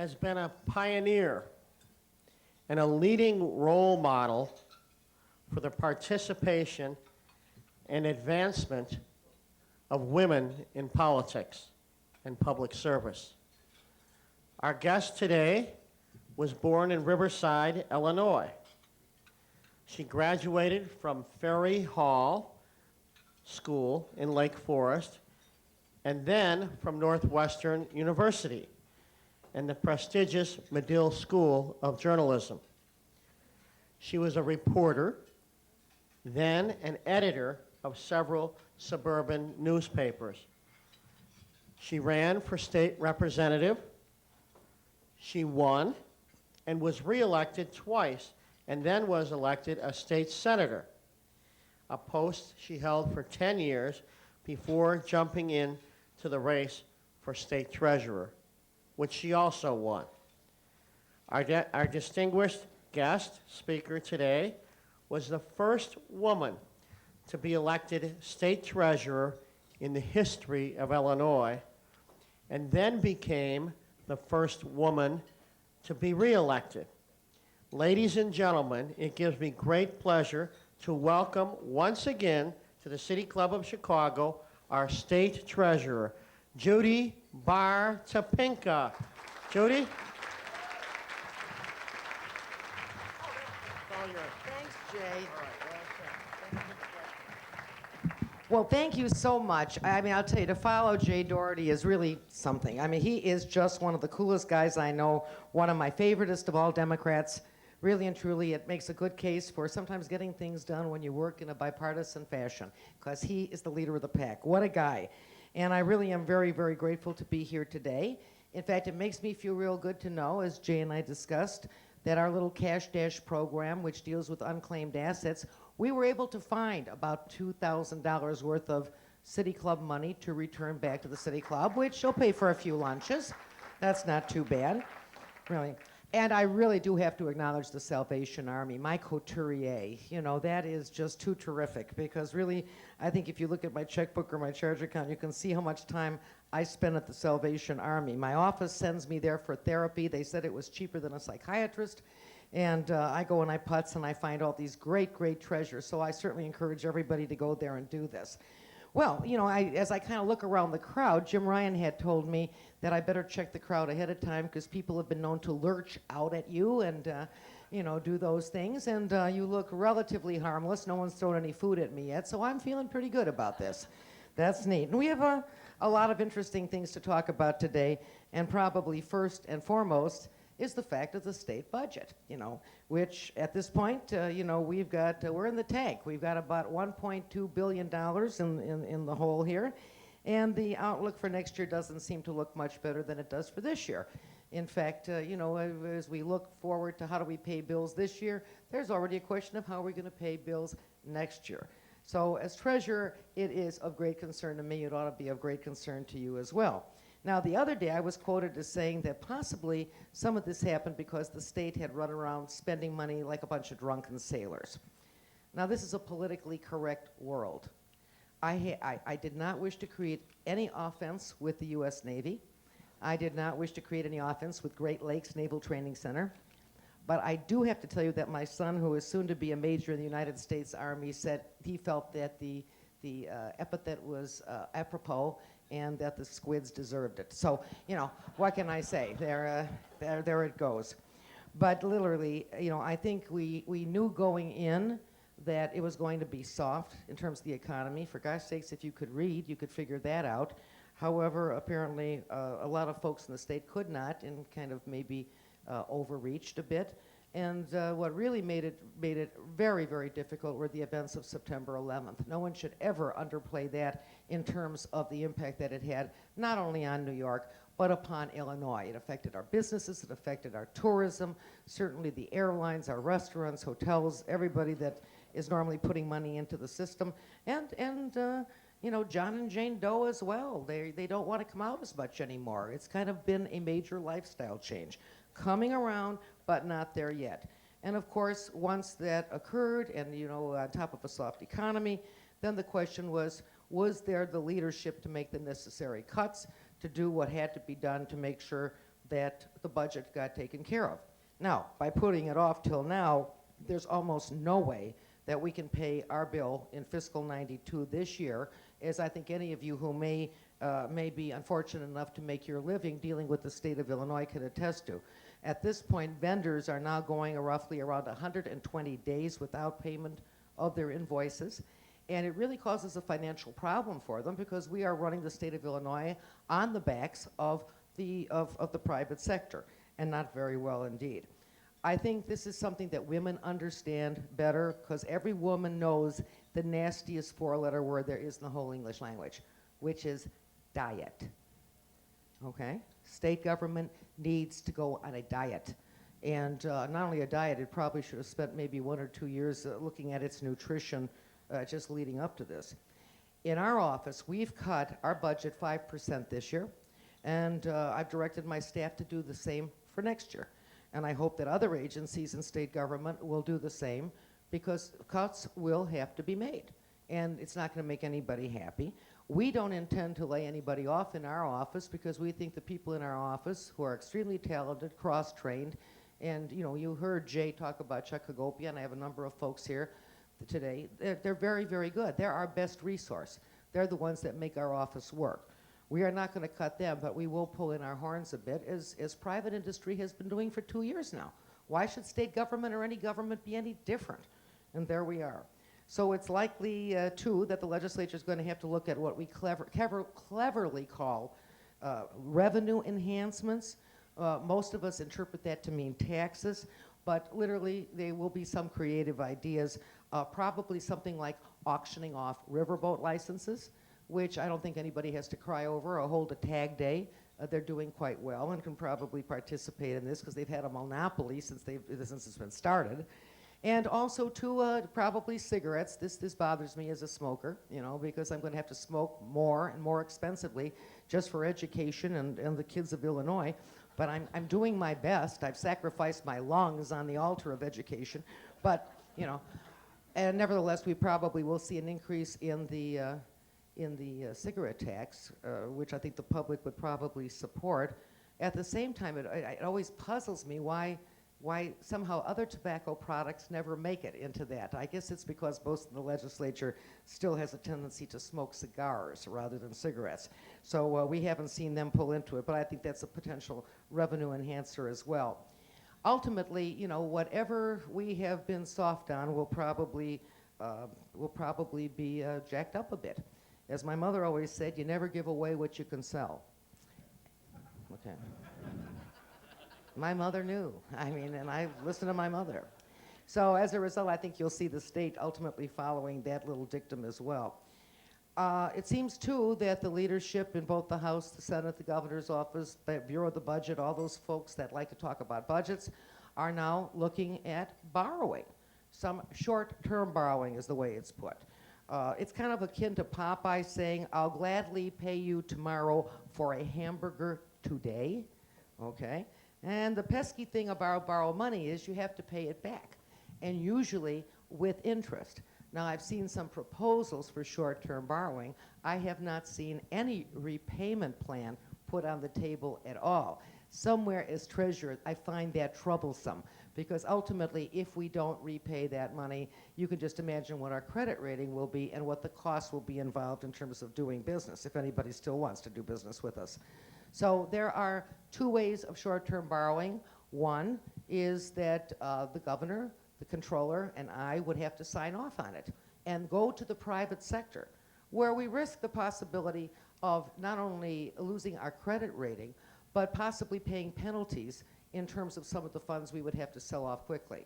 has been a pioneer and a leading role model for the participation and advancement of women in politics and public service. Our guest today was born in Riverside, Illinois. She graduated from Ferry Hall School in Lake Forest and then from Northwestern University and the prestigious Medill School of Journalism. She was a reporter, then an editor of several suburban newspapers. She ran for state representative. She won and was reelected twice, and then was elected a state senator, a post she held for 10 years before jumping in to the race for state treasurer, which she also won. Our distinguished guest speaker today was the first woman to be elected state treasurer in the history of Illinois, and then became the first woman to be reelected. Ladies and gentlemen, it gives me great pleasure to welcome once again to the City Club of Chicago our state treasurer, Judy Barr Topinka. Judy? Thanks, Jay. Well, thank you so much. I mean, I'll tell you, to follow Jay Doherty is really something. I mean, he is just one of the coolest guys I know, one of my favoriteest of all Democrats. Really and truly, it makes a good case for sometimes getting things done when you work in a bipartisan fashion, because he is the leader of the pack. What a guy. And I really am very, very grateful to be here today. In fact, it makes me feel real good to know, as Jay and I discussed, that our little Cash Dash program, which deals with unclaimed assets, we were able to find about $2,000 worth of City Club money to return back to the City Club, which will pay for a few lunches. That's not too bad, really. And I really do have to acknowledge the Salvation Army, my couturier. You know, that is just too terrific, because really, I think if you look at my checkbook or my charge account, you can see how much time I spend at the Salvation Army. My office sends me there for therapy. They said it was cheaper than a psychiatrist. And I go and I putz and I find all these great, great treasures. So I certainly encourage everybody to go there and do this. Well, you know, as I kind of look around the crowd, Jim Ryan had told me that I better check the crowd ahead of time, because people have been known to lurch out at you and, you know, do those things. And you look relatively harmless. No one's thrown any food at me yet, so I'm feeling pretty good about this. That's neat. And we have a lot of interesting things to talk about today, and probably first and foremost is the fact of the state budget, you know, which at this point, you know, we're in the tank. We've got about $1.2 billion in the hole here, and the outlook for next year doesn't seem to look much better than it does for this year. In fact, you know, as we look forward to how do we pay bills this year, there's already a question of how we're going to pay bills next year. So as treasurer, it is of great concern to me. It ought to be of great concern to you as well. Now, the other day, I was quoted as saying that possibly some of this happened because the state had run around spending money like a bunch of drunken sailors. Now, this is a politically correct world. I did not wish to create any offense with the U.S. Navy. I did not wish to create any offense with Great Lakes Naval Training Center. But I do have to tell you that my son, who is soon to be a major in the United States Army, said he felt that the epithet was apropos, and that the squids deserved it. So, you know, what can I say? There it goes. But literally, you know, I think we knew going in that it was going to be soft in terms of the economy. For gosh sakes, if you could read, you could figure that out. However, apparently, a lot of folks in the state could not, and kind of maybe overreached a bit. And what really made it very, very difficult were the events of September 11th. No one should ever underplay that in terms of the impact that it had, not only on New York, but upon Illinois. It affected our businesses, it affected our tourism, certainly the airlines, our restaurants, hotels, everybody that is normally putting money into the system, and you know, John and Jane Doe as well. They don't want to come out as much anymore. It's kind of been a major lifestyle change. Coming around, but not there yet. And of course, once that occurred, and you know, on top of a soft economy, then the question was there the leadership to make the necessary cuts, to do what had to be done to make sure that the budget got taken care of. Now, by putting it off till now, there's almost no way that we can pay our bill in fiscal 92 this year, as I think any of you who may be unfortunate enough to make your living dealing with the state of Illinois can attest to. At this point, vendors are now going roughly around 120 days without payment of their invoices, and it really causes a financial problem for them because we are running the state of Illinois on the backs of the private sector, and not very well indeed. I think this is something that women understand better because every woman knows the nastiest four-letter word there is in the whole English language, which is diet. Okay? State government needs to go on a diet. And not only a diet, it probably should have spent maybe 1 or 2 years looking at its nutrition just leading up to this. In our office, we've cut our budget 5% this year, and I've directed my staff to do the same for next year. And I hope that other agencies in state government will do the same because cuts will have to be made. And it's not going to make anybody happy. We don't intend to lay anybody off in our office because we think the people in our office who are extremely talented, cross-trained, and you heard Jay talk about Chuck Hagopian. I have a number of folks here today. They're very, very good. They're our best resource. They're the ones that make our office work. We are not going to cut them, but we will pull in our horns a bit, as private industry has been doing for 2 years now. Why should state government or any government be any different? And there we are. So it's likely, too, that the legislature is going to have to look at what we cleverly call revenue enhancements. Most of us interpret that to mean taxes, but literally there will be some creative ideas, probably something like auctioning off riverboat licenses, which I don't think anybody has to cry over, or hold a tag day. They're doing quite well and can probably participate in this because they've had a monopoly since it's been started. And also, too, probably cigarettes. This bothers me as a smoker, because I'm going to have to smoke more and more expensively just for education and the kids of Illinois. But I'm doing my best. I've sacrificed my lungs on the altar of education. But, and nevertheless, we probably will see an increase in the cigarette tax, which I think the public would probably support. At the same time, it always puzzles me why somehow other tobacco products never make it into that. I guess it's because most of the legislature still has a tendency to smoke cigars rather than cigarettes. So we haven't seen them pull into it, but I think that's a potential revenue enhancer as well. Ultimately, whatever we have been soft on will probably be jacked up a bit. As my mother always said, you never give away what you can sell. Okay. My mother knew. And I listened to my mother. So as a result, I think you'll see the state ultimately following that little dictum as well. It seems, too, that the leadership in both the House, the Senate, the governor's office, the Bureau of the Budget, all those folks that like to talk about budgets, are now looking at borrowing. Some short-term borrowing is the way it's put. It's kind of akin to Popeye saying, I'll gladly pay you tomorrow for a hamburger today, okay? And the pesky thing about borrow money is you have to pay it back, and usually with interest. Now, I've seen some proposals for short-term borrowing. I have not seen any repayment plan put on the table at all. Somewhere as treasurer, I find that troublesome, because ultimately, if we don't repay that money, you can just imagine what our credit rating will be and what the cost will be involved in terms of doing business, if anybody still wants to do business with us. So there are two ways of short-term borrowing. One is that the governor, the controller, and I would have to sign off on it and go to the private sector, where we risk the possibility of not only losing our credit rating, but possibly paying penalties in terms of some of the funds we would have to sell off quickly.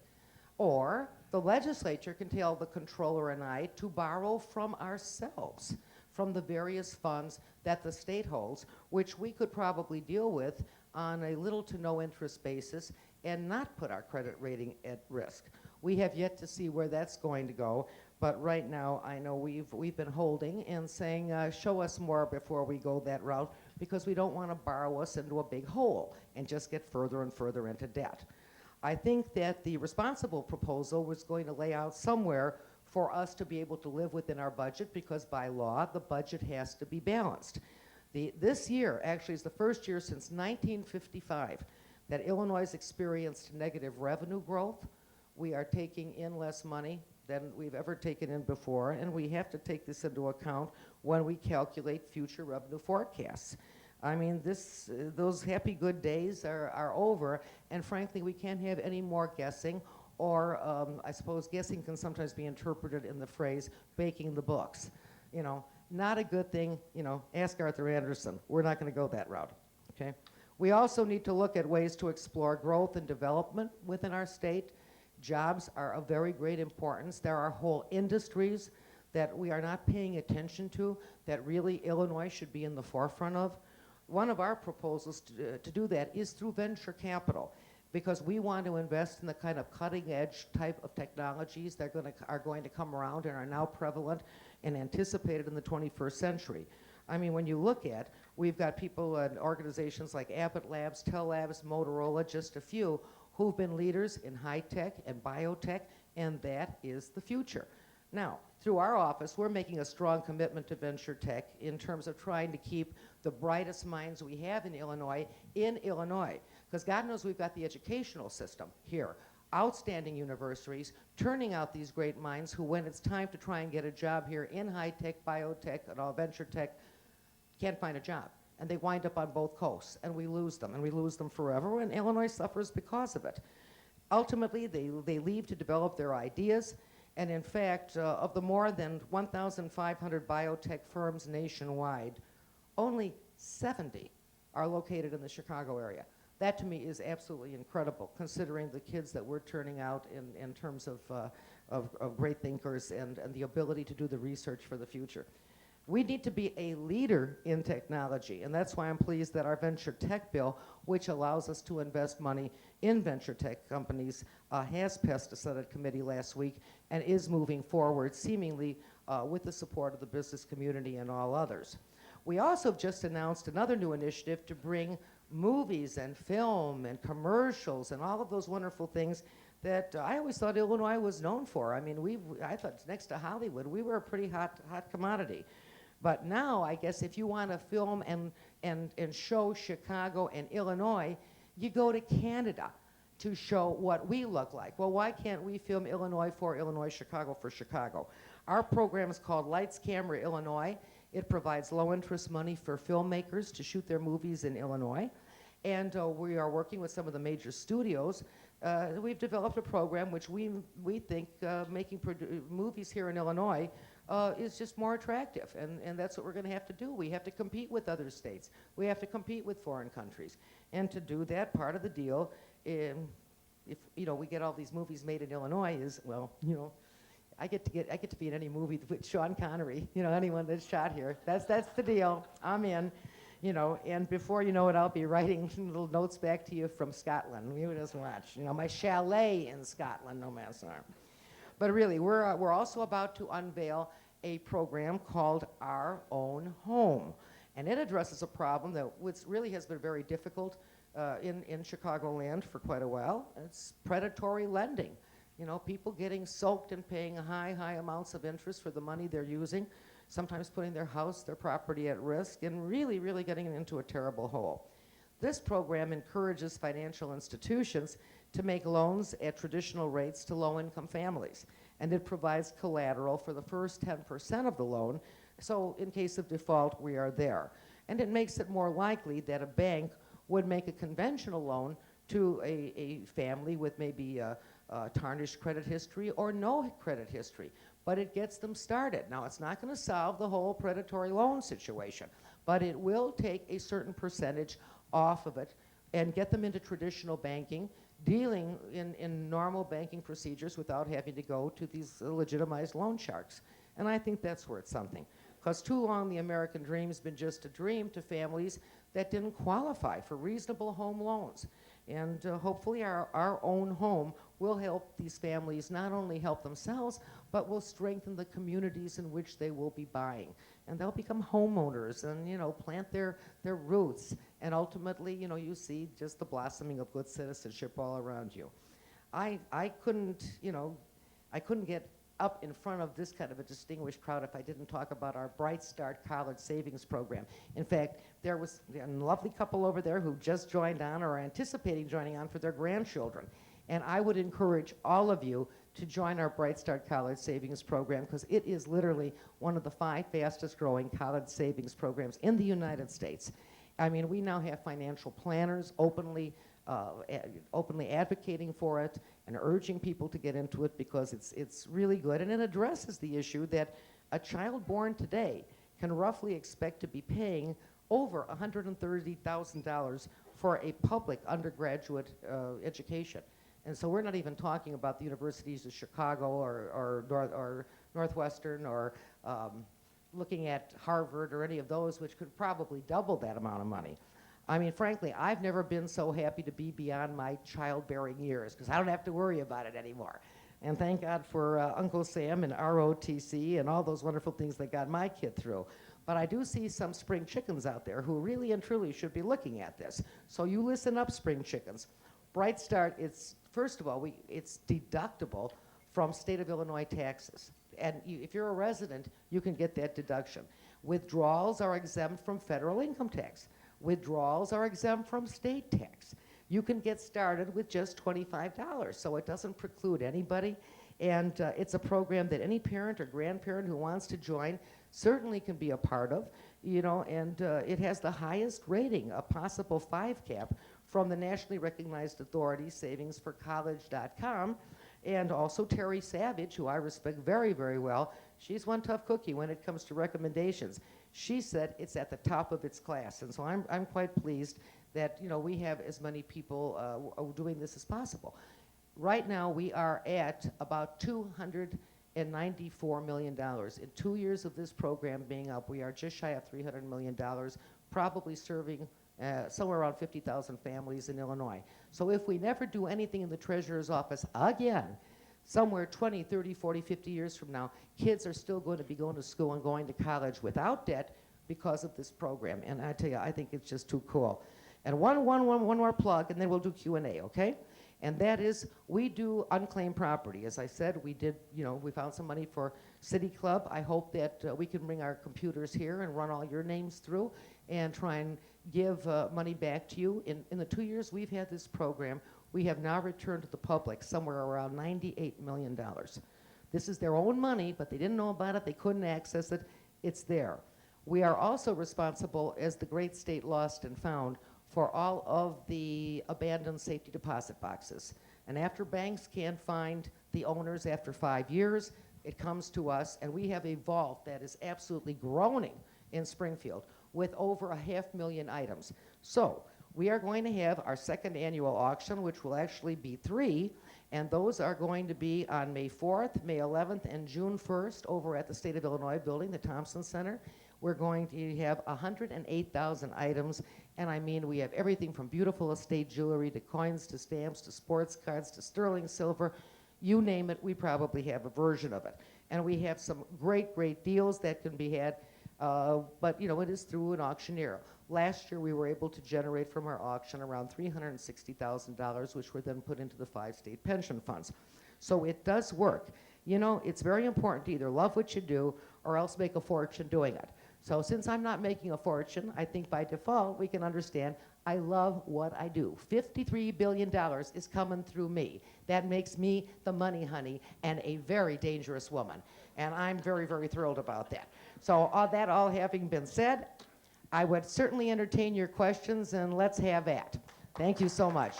Or the legislature can tell the controller and I to borrow from ourselves, from the various funds that the state holds, which we could probably deal with on a little to no interest basis and not put our credit rating at risk. We have yet to see where that's going to go, but right now I know we've been holding and saying, show us more before we go that route, because we don't want to borrow us into a big hole and just get further and further into debt. I think that the responsible proposal was going to lay out somewhere for us to be able to live within our budget, because by law, the budget has to be balanced. This year actually is the first year since 1955 that Illinois has experienced negative revenue growth. We are taking in less money than we've ever taken in before, and we have to take this into account when we calculate future revenue forecasts. I mean, those happy good days are over, and frankly, we can't have any more guessing, or I suppose guessing can sometimes be interpreted in the phrase, baking the books. You know, not a good thing, you know, ask Arthur Anderson. We're not gonna go that route, okay? We also need to look at ways to explore growth and development within our state. Jobs are of very great importance. There are whole industries that we are not paying attention to that really Illinois should be in the forefront of. One of our proposals to do that is through venture capital, because we want to invest in the kind of cutting edge type of technologies that are going to come around and are now prevalent and anticipated in the 21st century. I mean, when you look at, we've got people and organizations like Abbott Labs, Tel Labs, Motorola, just a few, who've been leaders in high tech and biotech, and that is the future. Now, through our office, we're making a strong commitment to venture tech in terms of trying to keep the brightest minds we have in Illinois, because God knows we've got the educational system here. Outstanding universities turning out these great minds who, when it's time to try and get a job here in high tech, biotech, and all venture tech, can't find a job. And they wind up on both coasts, and we lose them forever, and Illinois suffers because of it. Ultimately, they leave to develop their ideas, and in fact, of the more than 1,500 biotech firms nationwide, only 70 are located in the Chicago area. That to me is absolutely incredible, considering the kids that we're turning out in terms of great thinkers and the ability to do the research for the future. We need to be a leader in technology, and that's why I'm pleased that our venture tech bill, which allows us to invest money in venture tech companies, has passed a Senate committee last week and is moving forward, seemingly with the support of the business community and all others. We also have just announced another new initiative to bring movies and film and commercials and all of those wonderful things that I always thought Illinois was known for. I mean, I thought next to Hollywood, we were a pretty hot commodity. But now, I guess, if you want to film and show Chicago and Illinois, you go to Canada to show what we look like. Well, why can't we film Illinois for Illinois, Chicago for Chicago? Our program is called Lights, Camera, Illinois. It provides low-interest money for filmmakers to shoot their movies in Illinois. And we are working with some of the major studios. We've developed a program which we think making movies here in Illinois is just more attractive, and that's what we're going to have to do. We have to compete with other states. We have to compete with foreign countries, and to do that, part of the deal, if we get all these movies made in Illinois, is I get to be in any movie with Sean Connery. Anyone that's shot here. That's the deal. I'm in. And before you know it, I'll be writing little notes back to you from Scotland. You just watch. My chalet in Scotland, no matter. But really, we're also about to unveil a program called Our Own Home. And it addresses a problem that really has been very difficult in Chicagoland for quite a while. It's predatory lending. People getting soaked and paying high amounts of interest for the money they're using, sometimes putting their house, their property at risk, and really, really getting into a terrible hole. This program encourages financial institutions to make loans at traditional rates to low-income families, and it provides collateral for the first 10% of the loan, so in case of default, we are there. And it makes it more likely that a bank would make a conventional loan to a family with maybe tarnished credit history or no credit history, but it gets them started. Now, it's not going to solve the whole predatory loan situation, but it will take a certain percentage off of it and get them into traditional banking, dealing in normal banking procedures without having to go to these legitimized loan sharks. And I think that's worth something, because too long the American dream's been just a dream to families that didn't qualify for reasonable home loans. And hopefully our own home will help these families not only help themselves, but will strengthen the communities in which they will be buying. And they'll become homeowners and, plant their roots. And ultimately, you see just the blossoming of good citizenship all around you. I couldn't get up in front of this kind of a distinguished crowd if I didn't talk about our Bright Start College Savings Program. In fact, there was a lovely couple over there who just joined on or are anticipating joining on for their grandchildren. And I would encourage all of you to join our Bright Start College Savings Program because it is literally one of the 5 fastest growing college savings programs in the United States. I mean, we now have financial planners openly advocating for it and urging people to get into it because it's really good, and it addresses the issue that a child born today can roughly expect to be paying over $130,000 for a public undergraduate education. And so we're not even talking about the universities of Chicago or Northwestern or looking at Harvard or any of those, which could probably double that amount of money. I mean, frankly, I've never been so happy to be beyond my childbearing years because I don't have to worry about it anymore. And thank God for Uncle Sam and ROTC and all those wonderful things that got my kid through. But I do see some spring chickens out there who really and truly should be looking at this. So you listen up, spring chickens. Bright Start, first of all, it's deductible from state of Illinois taxes. And if you're a resident, you can get that deduction. Withdrawals are exempt from federal income tax. Withdrawals are exempt from state tax. You can get started with just $25, so it doesn't preclude anybody. And it's a program that any parent or grandparent who wants to join certainly can be a part of, and it has the highest rating, a possible 5 cap, from the nationally recognized authority, savingsforcollege.com, and also Terry Savage, who I respect very, very well. She's one tough cookie when it comes to recommendations. She said it's at the top of its class, and so I'm quite pleased that we have as many people doing this as possible. Right now, we are at about $294 million. In 2 years of this program being up, we are just shy of $300 million, probably serving somewhere around 50,000 families in Illinois. So if we never do anything in the treasurer's office again, somewhere 20, 30, 40, 50 years from now, kids are still going to be going to school and going to college without debt because of this program. And I tell you, I think it's just too cool. And one more plug, and then we'll do Q&A, okay? And that is, we do unclaimed property. As I said, we found some money for City Club. I hope that we can bring our computers here and run all your names through and try and give money back to you. In the 2 years we've had this program, we have now returned to the public somewhere around $98 million. This is their own money, but they didn't know about it, they couldn't access it, it's there. We are also responsible, as the great state lost and found, for all of the abandoned safety deposit boxes. And after banks can't find the owners after 5 years, it comes to us, and we have a vault that is absolutely groaning in Springfield with over 500,000 items. So we are going to have our second annual auction, which will actually be 3, and those are going to be on May 4th, May 11th, and June 1st over at the State of Illinois building, the Thompson Center. We're going to have 108,000 items, and I mean, we have everything from beautiful estate jewelry to coins to stamps to sports cards to sterling silver. You name it, we probably have a version of it. And we have some great, great deals that can be had, but it is through an auctioneer. Last year, we were able to generate from our auction around $360,000, which were then put into the 5 state pension funds. So it does work. It's very important to either love what you do or else make a fortune doing it. So since I'm not making a fortune, I think by default we can understand I love what I do. $53 billion is coming through me. That makes me the money honey and a very dangerous woman. And I'm very, very thrilled about that. So that all having been said, I would certainly entertain your questions, and let's have at. Thank you so much.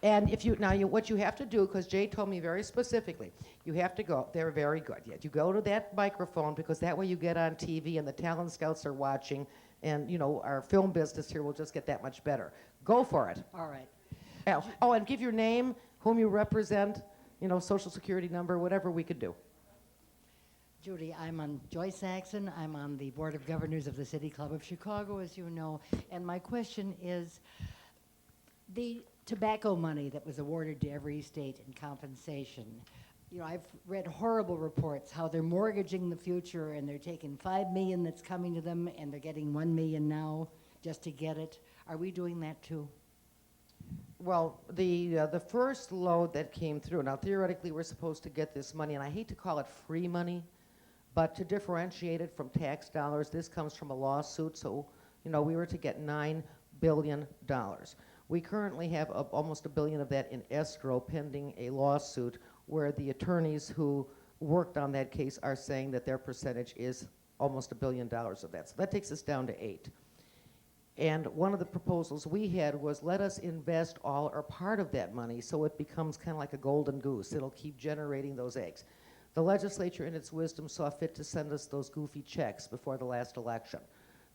And what you have to do, because Jay told me very specifically, you have to go, they're very good. Yeah, you go to that microphone because that way you get on TV and the talent scouts are watching, and our film business here will just get that much better. Go for it. All right. Oh, and give your name, whom you represent, social security number, whatever we could do. Judy, I'm on Joyce Saxon. I'm on the Board of Governors of the City Club of Chicago, as you know. And my question is, the tobacco money that was awarded to every state in compensation, I've read horrible reports how they're mortgaging the future and they're taking $5 million that's coming to them and they're getting $1 million now just to get it. Are we doing that too? Well, the first load that came through, now theoretically we're supposed to get this money, and I hate to call it free money, but to differentiate it from tax dollars, this comes from a lawsuit, so, we were to get $9 billion. We currently have almost $1 billion of that in escrow pending a lawsuit where the attorneys who worked on that case are saying that their percentage is almost $1 billion of that. So that takes us down to 8. And one of the proposals we had was let us invest all or part of that money so it becomes kind of like a golden goose. It'll keep generating those eggs. The legislature, in its wisdom, saw fit to send us those goofy checks before the last election.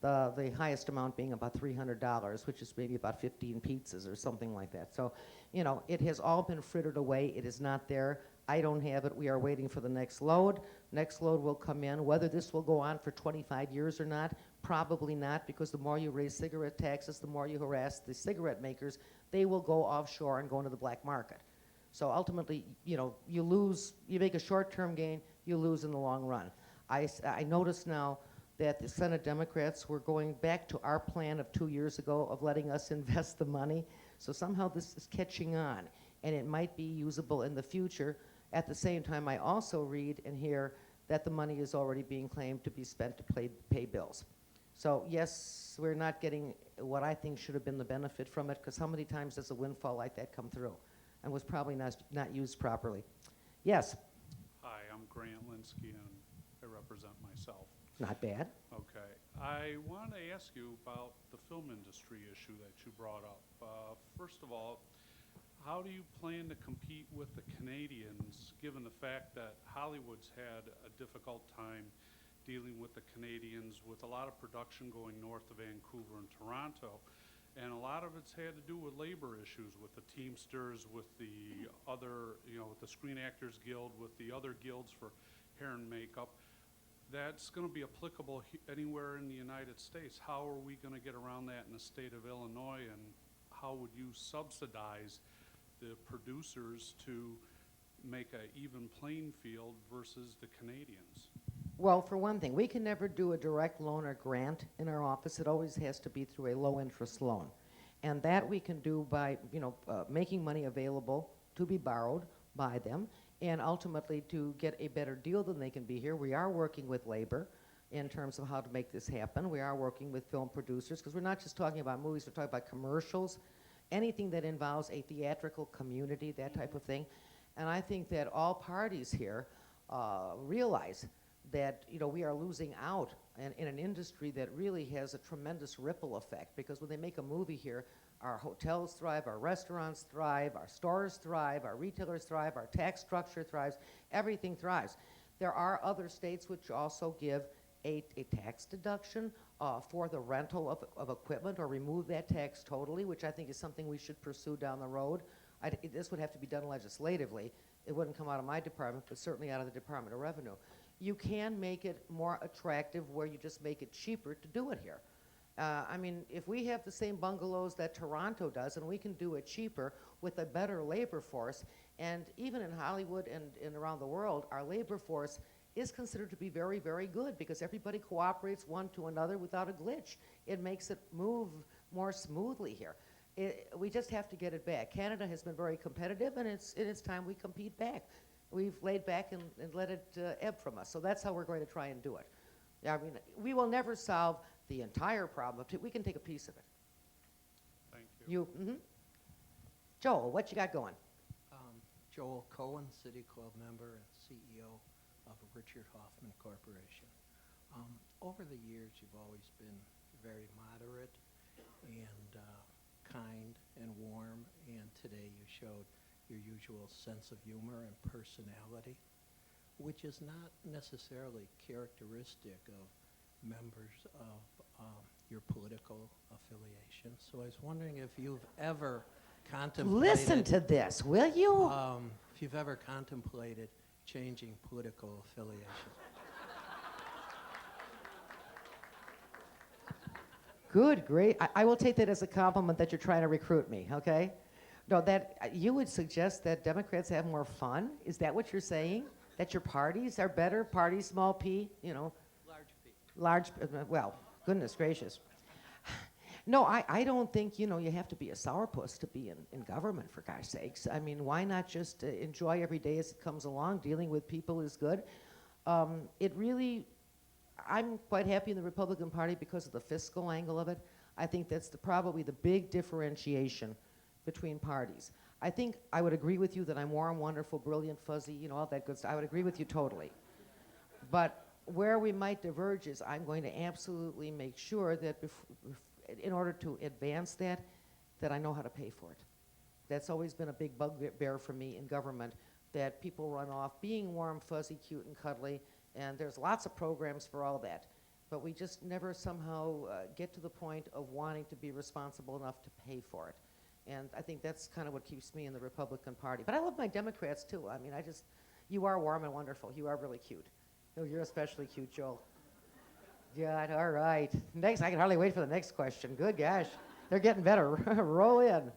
The highest amount being about $300, which is maybe about 15 pizzas or something like that. So, it has all been frittered away. It is not there. I don't have it. We are waiting for the next load. Next load will come in. Whether this will go on for 25 years or not, probably not, because the more you raise cigarette taxes, the more you harass the cigarette makers, they will go offshore and go into the black market. So ultimately, you lose, you make a short-term gain, you lose in the long run. I notice now that the Senate Democrats were going back to our plan of 2 years ago of letting us invest the money. So somehow this is catching on, and it might be usable in the future. At the same time, I also read and hear that the money is already being claimed to be spent to pay bills. So yes, we're not getting what I think should have been the benefit from it, because how many times does a windfall like that come through and was probably not used properly? Yes? Hi, I'm Grant Linsky, and I represent myself. Not bad. Okay. I want to ask you about the film industry issue that you brought up. First of all, how do you plan to compete with the Canadians, given the fact that Hollywood's had a difficult time dealing with the Canadians, with a lot of production going north of Vancouver and Toronto, and a lot of it's had to do with labor issues, with the Teamsters, with the other, with the Screen Actors Guild, with the other guilds for hair and makeup. That's going to be applicable anywhere in the United States. How are we going to get around that in the state of Illinois, and how would you subsidize the producers to make an even playing field versus the Canadians? Well, for one thing, we can never do a direct loan or grant in our office. It always has to be through a low-interest loan. And that we can do by, making money available to be borrowed by them, and ultimately to get a better deal than they can be here. We are working with labor in terms of how to make this happen. We are working with film producers, because we're not just talking about movies, we're talking about commercials, anything that involves a theatrical community, that type of thing. And I think that all parties here realize that we are losing out in an industry that really has a tremendous ripple effect, because when they make a movie here, our hotels thrive, our restaurants thrive, our stores thrive, our retailers thrive, our tax structure thrives, everything thrives. There are other states which also give a tax deduction for the rental of equipment, or remove that tax totally, which I think is something we should pursue down the road. This would have to be done legislatively. It wouldn't come out of my department, but certainly out of the Department of Revenue. You can make it more attractive where you just make it cheaper to do it here. If we have the same bungalows that Toronto does, and we can do it cheaper with a better labor force, and even in Hollywood and around the world, our labor force is considered to be very, very good, because everybody cooperates one to another without a glitch. It makes it move more smoothly here. We just have to get it back. Canada has been very competitive, and it's time we compete back. We've laid back and let it ebb from us. So that's how we're going to try and do it. We will never solve the entire problem. We can take a piece of it. Thank you. Joel, what you got going? Joel Cohen, City Club member and CEO of Richard Hoffman Corporation. Over the years, you've always been very moderate and kind and warm, and today you showed your usual sense of humor and personality, which is not necessarily characteristic of members of your political affiliation. So I was wondering if you've ever contemplated... Listen to this, will you? If you've ever contemplated changing political affiliation. Good, great. I will take that as a compliment that you're trying to recruit me, okay? No, that you would suggest that Democrats have more fun? Is that what you're saying? That your parties are better? Parties, small p, Large P. large, well, goodness gracious. No, I don't think, you have to be a sourpuss to be in government, for God's sakes. I mean, why not just enjoy every day as it comes along? Dealing with people is good. It really, I'm quite happy in the Republican Party because of the fiscal angle of it. I think that's probably the big differentiation between parties. I think I would agree with you that I'm warm, wonderful, brilliant, fuzzy, all that good stuff. I would agree with you totally. But where we might diverge is I'm going to absolutely make sure that in order to advance that I know how to pay for it. That's always been a big bugbear for me in government, that people run off being warm, fuzzy, cute, and cuddly, and there's lots of programs for all that. But we just never somehow get to the point of wanting to be responsible enough to pay for it. And I think that's kind of what keeps me in the Republican Party. But I love my Democrats, too. I mean, you are warm and wonderful. You are really cute. Oh, you're especially cute, Joel. Yeah, all right. Next, I can hardly wait for the next question. Good gosh. They're getting better. Roll in.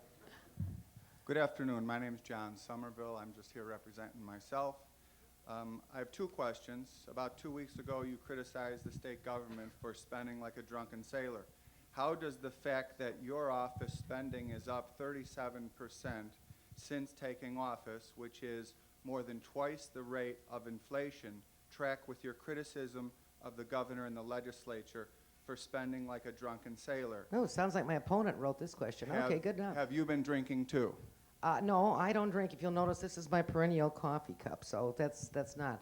Good afternoon. My name is John Somerville. I'm just here representing myself. I have two questions. About 2 weeks ago, you criticized the state government for spending like a drunken sailor. How does the fact that your office spending is up 37% since taking office, which is more than twice the rate of inflation, track with your criticism of the governor and the legislature for spending like a drunken sailor? Oh, sounds like my opponent wrote this question. Okay, good enough. Have you been drinking too? No, I don't drink. If you'll notice, this is my perennial coffee cup, so that's not.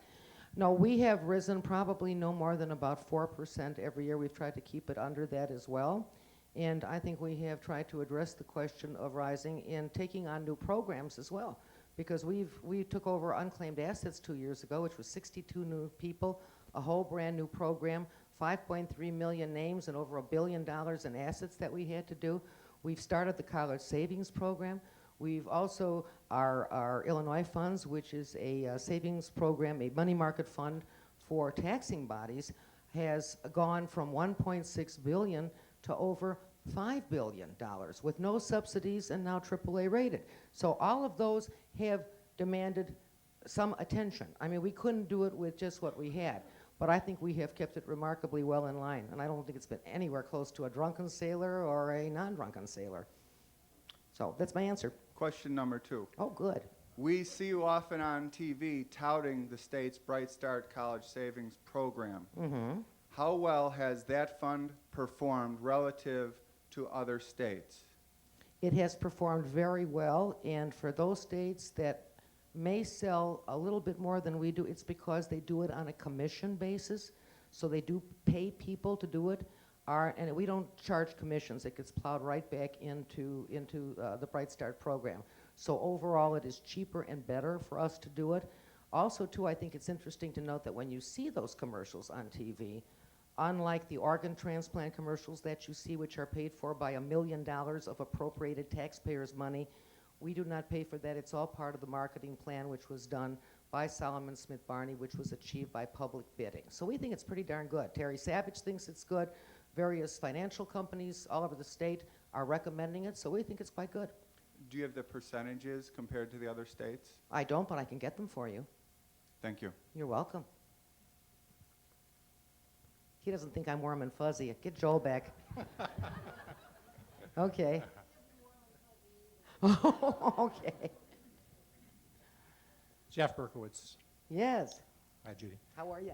No, we have risen probably no more than about 4% every year. We've tried to keep it under that as well. And I think we have tried to address the question of rising and taking on new programs as well. Because we took over unclaimed assets 2 years ago, which was 62 new people, a whole brand new program, 5.3 million names and over $1 billion in assets that we had to do. We've started the college savings program. We've also, our Illinois funds, which is a savings program, a money market fund for taxing bodies, has gone from 1.6 billion to over $5 billion with no subsidies and now AAA rated. So all of those have demanded some attention. I mean, we couldn't do it with just what we had, but I think we have kept it remarkably well in line, and I don't think it's been anywhere close to a drunken sailor or a non-drunken sailor. So that's my answer. Question number two. Oh, good. We see you often on TV touting the state's Bright Start College Savings Program. Mm-hmm. How well has that fund performed relative to other states? It has performed very well, and for those states that may sell a little bit more than we do, it's because they do it on a commission basis. So they do pay people to do it. And we don't charge commissions. It gets plowed right back into the Bright Start program. So overall, it is cheaper and better for us to do it. Also, too, I think it's interesting to note that when you see those commercials on TV, unlike the organ transplant commercials that you see, which are paid for by $1 million of appropriated taxpayers' money, we do not pay for that. It's all part of the marketing plan, which was done by Solomon Smith Barney, which was achieved by public bidding. So we think it's pretty darn good. Terry Savage thinks it's good. Various financial companies all over the state are recommending it, so we think it's quite good. Do you have the percentages compared to the other states? I don't, but I can get them for you. Thank you. You're welcome. He doesn't think I'm warm and fuzzy. Get Joel back. Okay. Okay. Jeff Berkowitz. Yes. Hi, Judy. How are you?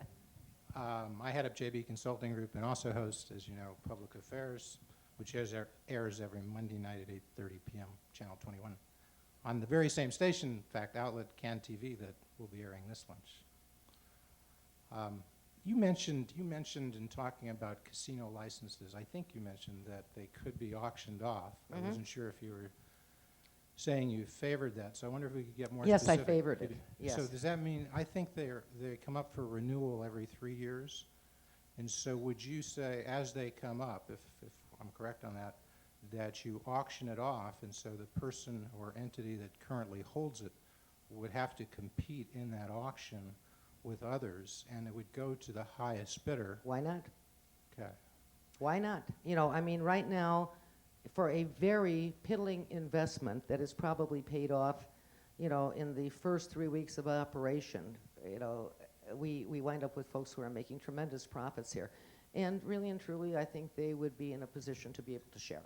I head up JB Consulting Group and also host, as you know, Public Affairs, which airs every Monday night at 8:30 p.m., Channel 21. On the very same station, in fact, outlet CAN TV that will be airing this lunch. You mentioned in talking about casino licenses, I think you mentioned that they could be auctioned off. Mm-hmm. I wasn't sure if you were saying you favored that, so I wonder if we could get more Yes, specific. I favored it. Yes. So does that mean, I think they come up for renewal every 3 years, and so would you say, as they come up, if I'm correct on that, that you auction it off, and so the person or entity that currently holds it would have to compete in that auction with others, and it would go to the highest bidder? Why not? Okay. Why not? You know, I mean, right now, for a very piddling investment that is probably paid off, you know, in the first 3 weeks of operation, you know, we wind up with folks who are making tremendous profits here. And really and truly, I think they would be in a position to be able to share.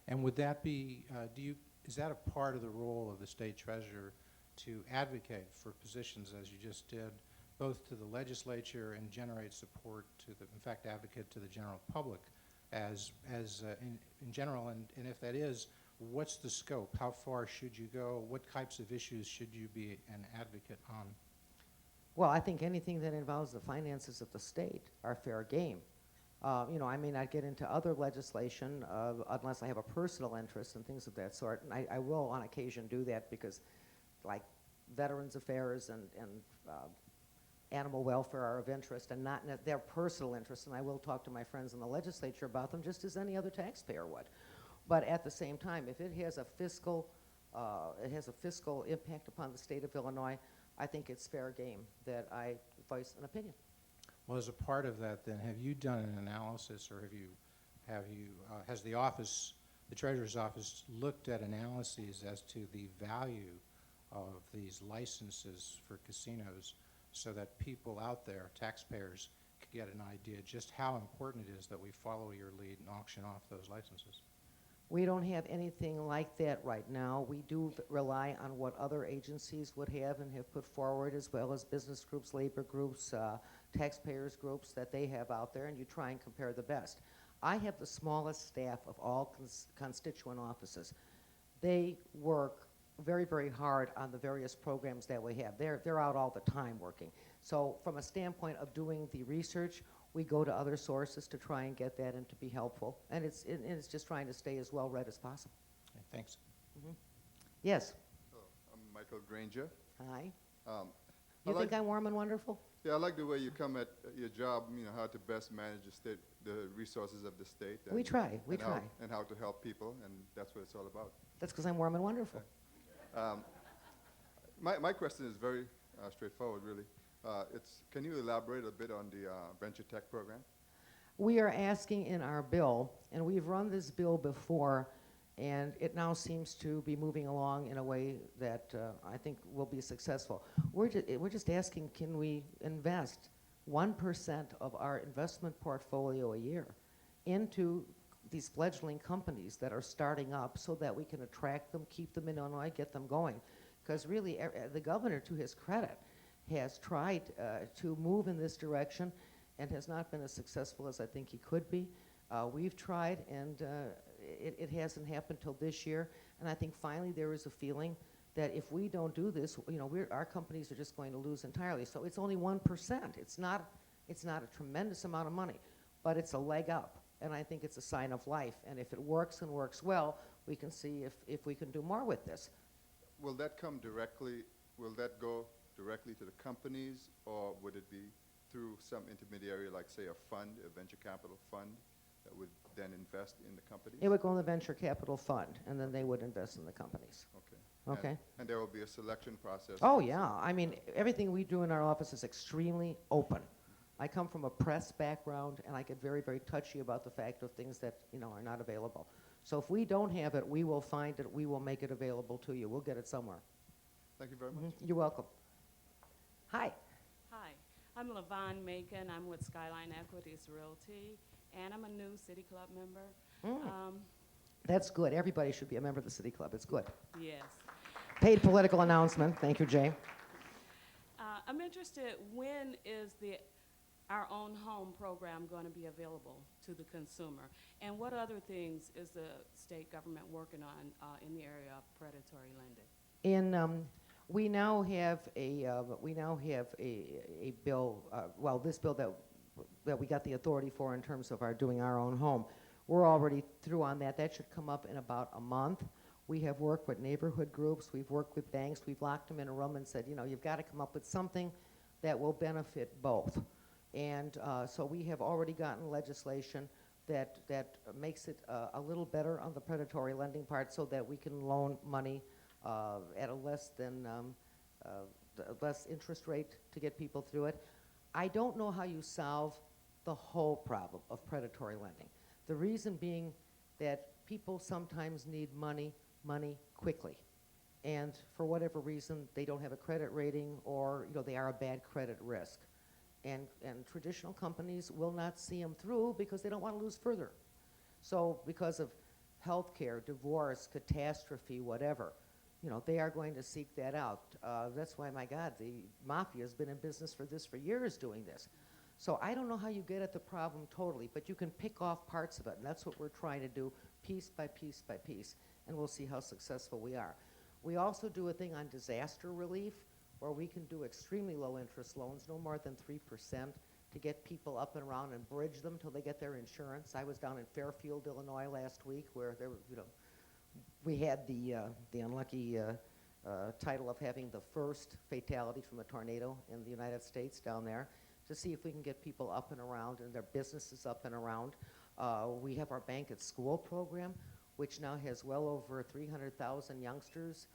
And would that be, is that a part of the role of the state treasurer to advocate for positions, as you just did, both to the legislature and generate support to the, in fact, advocate to the general public in general? And if that is, what's the scope? How far should you go? What types of issues should you be an advocate on? Well, I think anything that involves the finances of the state are fair game. You know, I may not get into other legislation unless I have a personal interest and things of that sort, and I will on occasion do that because, like, Veterans Affairs and animal welfare are of interest and not their personal interest, and I will talk to my friends in the legislature about them just as any other taxpayer would. But at the same time, if it has a fiscal impact upon the state of Illinois, I think it's fair game that I voice an opinion. Well, as a part of that, then, have you done an analysis, or has the office, the Treasurer's Office, looked at analyses as to the value of these licenses for casinos, so that people out there, taxpayers, could get an idea just how important it is that we follow your lead and auction off those licenses? We don't have anything like that right now. We do rely on what other agencies would have and have put forward, as well as business groups, labor groups, taxpayers groups that they have out there, and you try and compare the best. I have the smallest staff of all constituent offices. They work very, very hard on the various programs that we have. They're out all the time working. So from a standpoint of doing the research, we go to other sources to try and get that and to be helpful. And it's just trying to stay as well read as possible. Okay, thanks. Yes. I'm Michael Granger. Hi. I You like- think I'm warm and wonderful? Yeah, I like the way you come at your job, you know, how to best manage the resources of the state. We try. We try. And how to help people, and that's what it's all about. That's because I'm warm and wonderful. My question is very straightforward, really. Can you elaborate a bit on the venture tech program? We are asking in our bill, and we've run this bill before, and it now seems to be moving along in a way that I think will be successful. We're just asking, can we invest 1% of our investment portfolio a year into these fledgling companies that are starting up, so that we can attract them, keep them in Illinois, get them going? Because really, the governor, to his credit, has tried to move in this direction and has not been as successful as I think he could be. We've tried, and it hasn't happened till this year. And I think finally there is a feeling that if we don't do this, you know, our companies are just going to lose entirely. So it's only 1%. It's not a tremendous amount of money, but it's a leg up. And I think it's a sign of life. And if it works and works well, we can see if we can do more with this. Will that go directly to the companies, or would it be through some intermediary, like, say, a fund, a venture capital fund, that would then invest in the companies? It would go in the venture capital fund, and then they would invest in the companies. Okay. Okay. And there will be a selection process? Oh, yeah. I mean, everything we do in our office is extremely open. I come from a press background, and I get very, very touchy about the fact of things that, you know, are not available. So if we don't have it, we will find it. We will make it available to you. We'll get it somewhere. Thank you very much. You're welcome. Hi. Hi, I'm LaVon Macon. I'm with Skyline Equities Realty, and I'm a new City Club member. That's good. Everybody should be a member of the City Club. It's good. Yes. Paid political announcement. Thank you, Jay. I'm interested, when is our own home program going to be available to the consumer? And what other things is the state government working on in the area of predatory lending? We now have a bill. Well, this bill that we got the authority for in terms of doing our own home. We're already through on that. That should come up in about a month. We have worked with neighborhood groups. We've worked with banks. We've locked them in a room and said, you know, you've got to come up with something that will benefit both. And so we have already gotten legislation that makes it a little better on the predatory lending part, so that we can loan money at a less interest rate to get people through it. I don't know how you solve the whole problem of predatory lending. The reason being that people sometimes need money quickly. And for whatever reason, they don't have a credit rating, or, you know, they are a bad credit risk. And traditional companies will not see them through because they don't want to lose further. So because of healthcare, divorce, catastrophe, whatever, you know, they are going to seek that out. That's why, my God, the mafia has been in business for this for years doing this. So I don't know how you get at the problem totally, but you can pick off parts of it, and that's what we're trying to do piece by piece by piece, and we'll see how successful we are. We also do a thing on disaster relief where we can do extremely low interest loans, no more than 3%, to get people up and around and bridge them till they get their insurance. I was down in Fairfield, Illinois last week where there were, you know, we had the unlucky title of having the first fatality from a tornado in the United States down there, to see if we can get people up and around and their businesses up and around. We have our Bank at School program, which now has well over 300,000 youngsters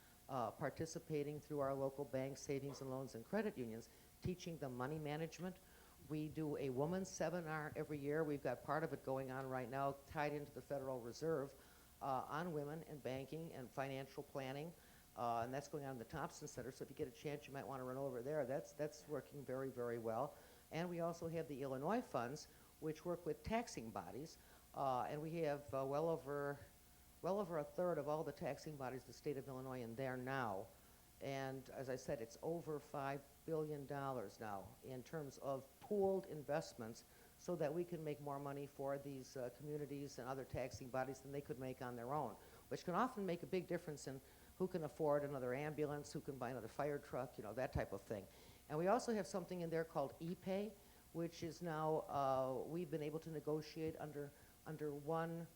participating through our local banks, savings and loans, and credit unions, teaching them money management. We do a women's seminar every year. We've got part of it going on right now, tied into the Federal Reserve, on women and banking and financial planning. And that's going on in the Thompson Center, so if you get a chance, you might want to run over there. That's working very, very well. And we also have the Illinois funds, which work with taxing bodies, and we have well over a third of all the taxing bodies in the state of Illinois in there now. And as I said, it's over $5 billion now in terms of pooled investments, so that we can make more money for these communities and other taxing bodies than they could make on their own, which can often make a big difference in who can afford another ambulance, who can buy another fire truck, you know, that type of thing. And we also have something in there called ePay, which is now, we've been able to negotiate under one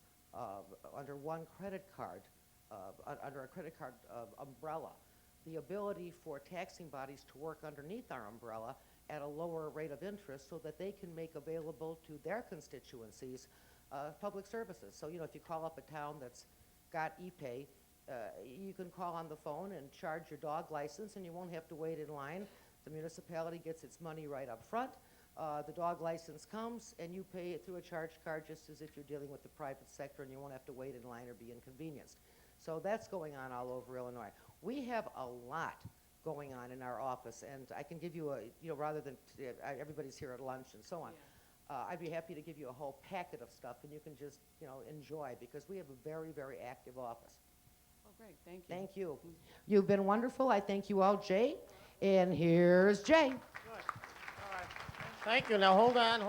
credit card, under a credit card umbrella, the ability for taxing bodies to work underneath our umbrella at a lower rate of interest, so that they can make available to their constituencies public services. So, you know, if you call up a town that's got ePay, you can call on the phone and charge your dog license, and you won't have to wait in line. The municipality gets its money right up front. The dog license comes, and you pay it through a charge card, just as if you're dealing with the private sector, and you won't have to wait in line or be inconvenienced. So that's going on all over Illinois. We have a lot going on in our office, and I can give you rather than everybody's here at lunch and so on. Yeah. I'd be happy to give you a whole packet of stuff, and you can just, enjoy, because we have a very, very active office. Oh, great, thank you. Thank you. You've been wonderful. I thank you all, Jay. And here's Jay. Good. All right. Thank you. Now, hold on.